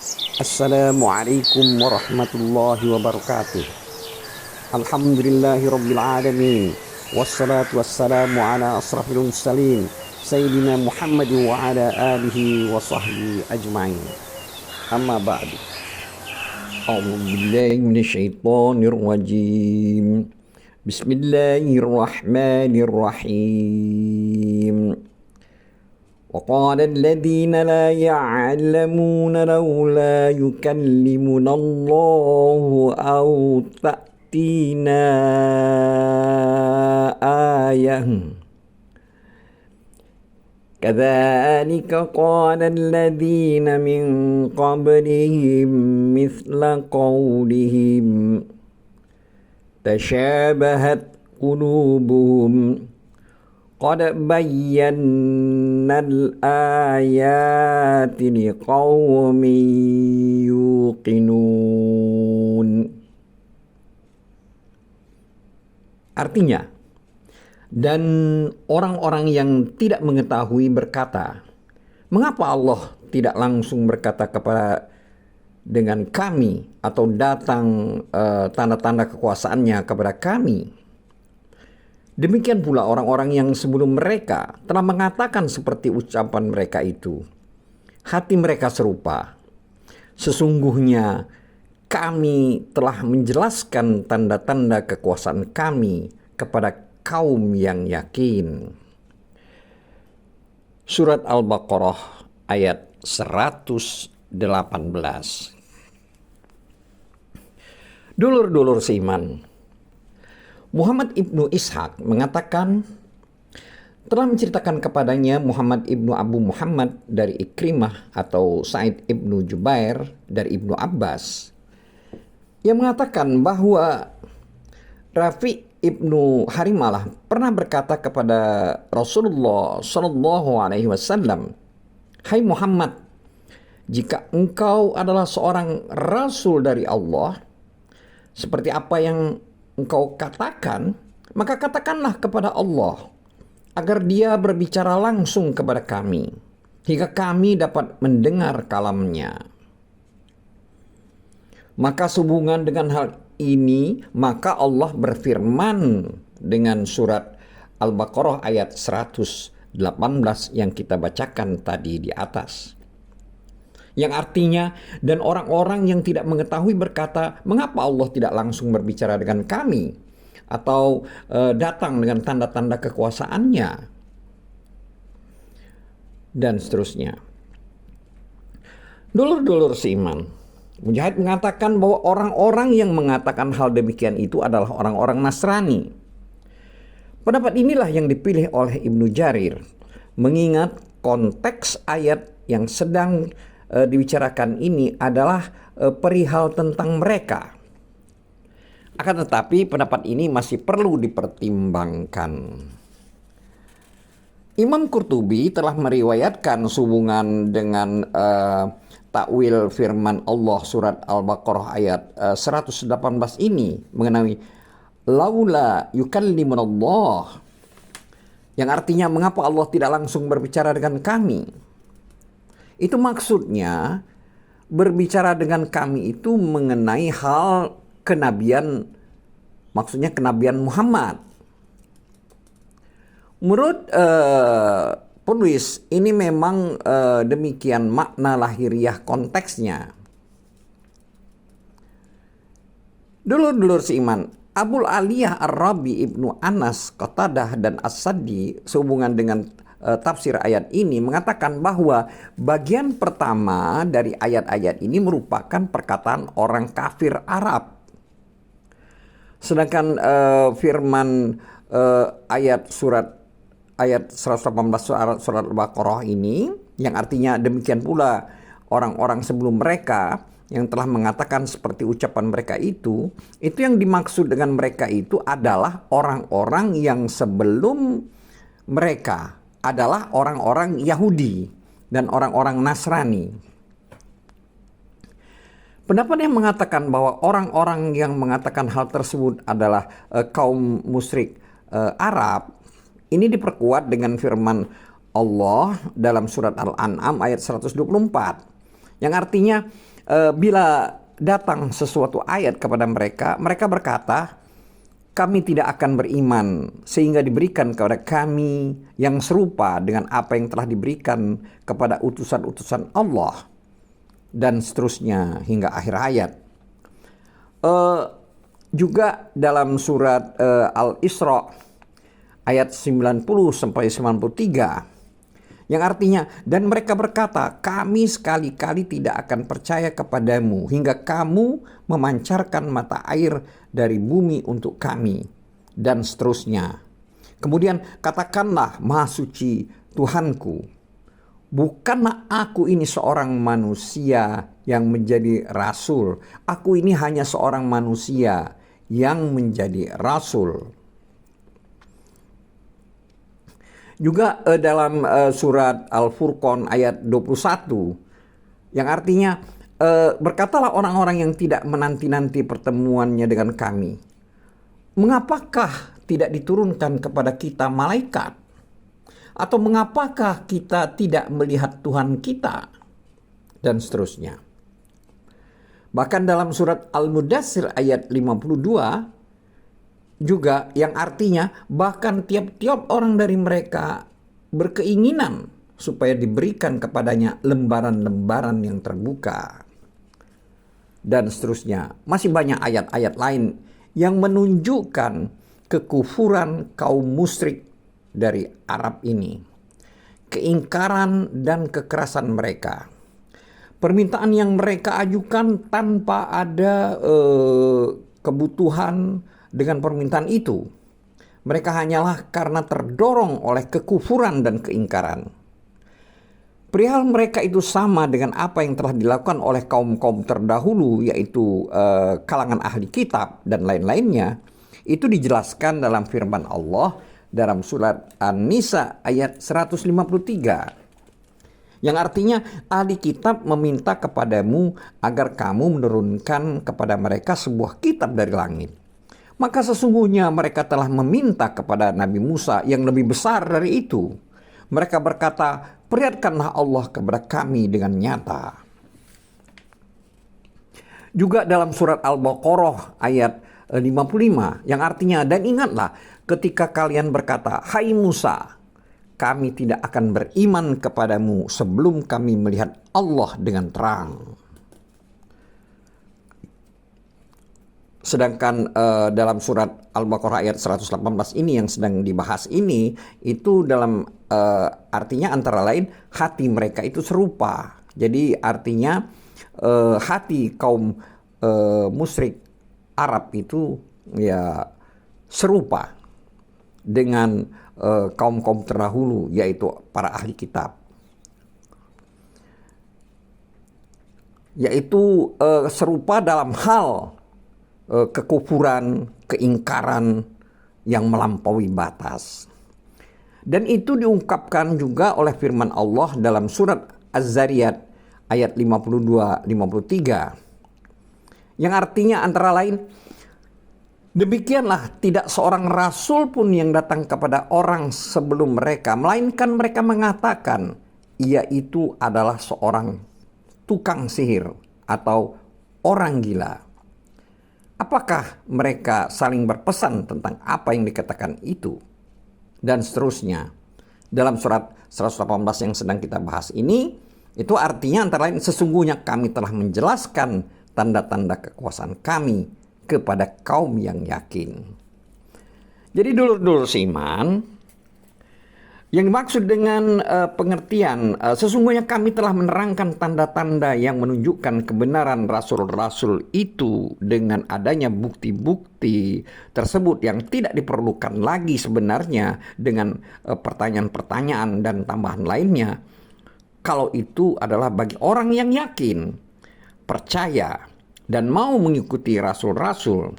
Assalamualaikum warahmatullahi wabarakatuh. Alhamdulillahi rabbil alamin. Wassalatu wassalamu ala asrafil mursalin Sayyidina Muhammad wa ala alihi wa sahbihi ajma'in. Amma ba'du. A'udzu billahi minasyaitonir rajim. Bismillahirrahmanirrahim. وقال الذين لا يعلمون لولا يكلمنا الله أو تأتينا آية كذلك قال الذين من قبلهم مثل قولهم تشابهت قلوبهم قد بينا الآيات لقوم يوقنون. Artinya, dan orang-orang yang tidak mengetahui berkata, mengapa Allah tidak langsung berkata kepada dengan kami atau datang tanda-tanda kekuasaannya kepada kami? Demikian pula orang-orang yang sebelum mereka telah mengatakan seperti ucapan mereka itu. Hati mereka serupa. Sesungguhnya kami telah menjelaskan tanda-tanda kekuasaan kami kepada kaum yang yakin. Surat Al-Baqarah ayat 118. Dulur-dulur seiman, Muhammad ibnu Ishaq mengatakan telah menceritakan kepadanya Muhammad ibnu Abu Muhammad dari Ikrimah atau Sa'id ibnu Jubair dari Ibnu Abbas yang mengatakan bahwa Rafi ibnu Harimalah pernah berkata kepada Rasulullah Shallallahu Alaihi Wasallam, "Hai Muhammad, jika engkau adalah seorang Rasul dari Allah, seperti apa yang engkau katakan, maka katakanlah kepada Allah agar dia berbicara langsung kepada kami hingga kami dapat mendengar kalamnya." Maka sehubungan dengan hal ini, maka Allah berfirman dengan surat Al-Baqarah ayat 118 yang kita bacakan tadi di atas. Yang artinya, dan orang-orang yang tidak mengetahui berkata, mengapa Allah tidak langsung berbicara dengan kami atau datang dengan tanda-tanda kekuasaannya, dan seterusnya. Dulur-dulur seiman, Mujahid mengatakan bahwa orang-orang yang mengatakan hal demikian itu adalah orang-orang Nasrani. Pendapat inilah yang dipilih oleh Ibnu Jarir, mengingat konteks ayat yang sedang dibicarakan ini adalah perihal tentang mereka. Akan tetapi pendapat ini masih perlu dipertimbangkan. Imam Qurtubi telah meriwayatkan sehubungan dengan takwil firman Allah surat Al-Baqarah ayat 118 ini mengenai laula yukallimunallah, yang artinya mengapa Allah tidak langsung berbicara dengan kami. Itu maksudnya berbicara dengan kami itu mengenai hal kenabian, maksudnya kenabian Muhammad. Menurut penulis ini memang demikian makna lahiriah konteksnya. Dulur-dulur seiman, Abul Aliyah Ar-Rabi Ibnu Anas, Qatadah dan As-Saddi sehubungan dengan tafsir ayat ini mengatakan bahwa bagian pertama dari ayat-ayat ini merupakan perkataan orang kafir Arab. Sedangkan firman ayat 118 surat Al-Baqarah ini yang artinya demikian pula orang-orang sebelum mereka yang telah mengatakan seperti ucapan mereka itu yang dimaksud dengan mereka itu adalah orang-orang yang sebelum mereka adalah orang-orang Yahudi dan orang-orang Nasrani. Pendapat yang mengatakan bahwa orang-orang yang mengatakan hal tersebut adalah kaum musyrik Arab, ini diperkuat dengan firman Allah dalam surat Al-An'am ayat 124. Yang artinya bila datang sesuatu ayat kepada mereka, mereka berkata, kami tidak akan beriman sehingga diberikan kepada kami yang serupa dengan apa yang telah diberikan kepada utusan-utusan Allah, dan seterusnya hingga akhir ayat. Juga dalam surat Al-Isra ayat 90 sampai 93, yang artinya, dan mereka berkata, kami sekali-kali tidak akan percaya kepadamu hingga kamu memancarkan mata air dari bumi untuk kami, dan seterusnya. Kemudian katakanlah, Maha Suci Tuhanku, bukanlah aku ini seorang manusia yang menjadi rasul. Aku ini hanya seorang manusia yang menjadi rasul. Juga dalam surat Al-Furqan ayat 21, yang artinya, berkatalah orang-orang yang tidak menanti-nanti pertemuannya dengan kami, mengapakah tidak diturunkan kepada kita malaikat? Atau mengapakah kita tidak melihat Tuhan kita? Dan seterusnya. Bahkan dalam surat Al-Mudaththir ayat 52 juga, yang artinya bahkan tiap-tiap orang dari mereka berkeinginan supaya diberikan kepadanya lembaran-lembaran yang terbuka. Dan seterusnya. Masih banyak ayat-ayat lain yang menunjukkan kekufuran kaum musyrik dari Arab ini, keingkaran dan kekerasan mereka, permintaan yang mereka ajukan tanpa ada kebutuhan dengan permintaan itu. Mereka hanyalah karena terdorong oleh kekufuran dan keingkaran. Perihal mereka itu sama dengan apa yang telah dilakukan oleh kaum-kaum terdahulu, yaitu kalangan ahli kitab dan lain-lainnya. Itu dijelaskan dalam firman Allah dalam surat An-Nisa ayat 153. Yang artinya, ahli kitab meminta kepadamu agar kamu menurunkan kepada mereka sebuah kitab dari langit. Maka sesungguhnya mereka telah meminta kepada Nabi Musa yang lebih besar dari itu. Mereka berkata, perlihatkanlah Allah kepada kami dengan nyata. Juga dalam surat Al-Baqarah ayat 55, yang artinya, dan ingatlah ketika kalian berkata, hai Musa, kami tidak akan beriman kepadamu sebelum kami melihat Allah dengan terang. Sedangkan dalam surat Al-Baqarah ayat 118 ini yang sedang dibahas ini, itu dalam artinya antara lain hati mereka itu serupa. Jadi artinya hati kaum musyrik Arab itu ya serupa dengan kaum-kaum terdahulu, yaitu para ahli kitab. Yaitu serupa dalam hal kekufuran, keingkaran yang melampaui batas. Dan itu diungkapkan juga oleh firman Allah dalam surat Az-Zariyat ayat 52-53. Yang artinya antara lain, demikianlah tidak seorang rasul pun yang datang kepada orang sebelum mereka, melainkan mereka mengatakan, ia itu adalah seorang tukang sihir atau orang gila. Apakah mereka saling berpesan tentang apa yang dikatakan itu? Dan seterusnya. Dalam surat 118 yang sedang kita bahas ini, itu artinya antara lain, sesungguhnya kami telah menjelaskan tanda-tanda kekuasaan kami kepada kaum yang yakin. Jadi dulur-dulur seiman, yang dimaksud dengan pengertian, sesungguhnya kami telah menerangkan tanda-tanda yang menunjukkan kebenaran rasul-rasul itu dengan adanya bukti-bukti tersebut yang tidak diperlukan lagi sebenarnya dengan pertanyaan-pertanyaan dan tambahan lainnya. Kalau itu adalah bagi orang yang yakin, percaya, dan mau mengikuti rasul-rasul,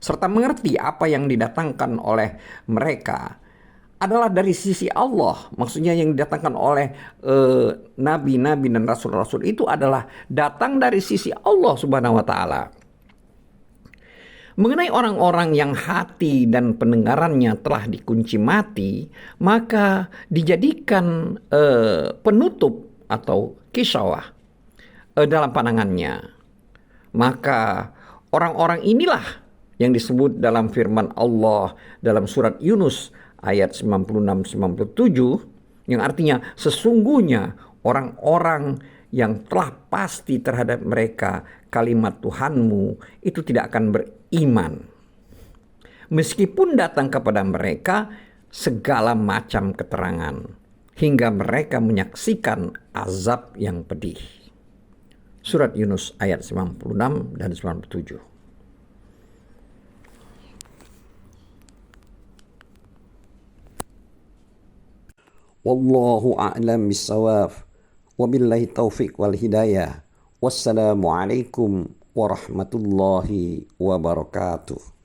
serta mengerti apa yang didatangkan oleh mereka adalah dari sisi Allah. Maksudnya yang didatangkan oleh nabi-nabi dan rasul-rasul itu adalah datang dari sisi Allah Subhanahu wa taala. Mengenai orang-orang yang hati dan pendengarannya telah dikunci mati, maka dijadikan penutup atau kisawah dalam pandangannya. Maka orang-orang inilah yang disebut dalam firman Allah dalam surat Yunus ayat 96-97, yang artinya sesungguhnya orang-orang yang telah pasti terhadap mereka kalimat Tuhanmu itu tidak akan beriman, meskipun datang kepada mereka segala macam keterangan, hingga mereka menyaksikan azab yang pedih. Surat Yunus ayat 96 dan 97. Wallahu a'lam bissawab. Wabillahi taufiq wal hidayah. Wassalamualaikum warahmatullahi wabarakatuh.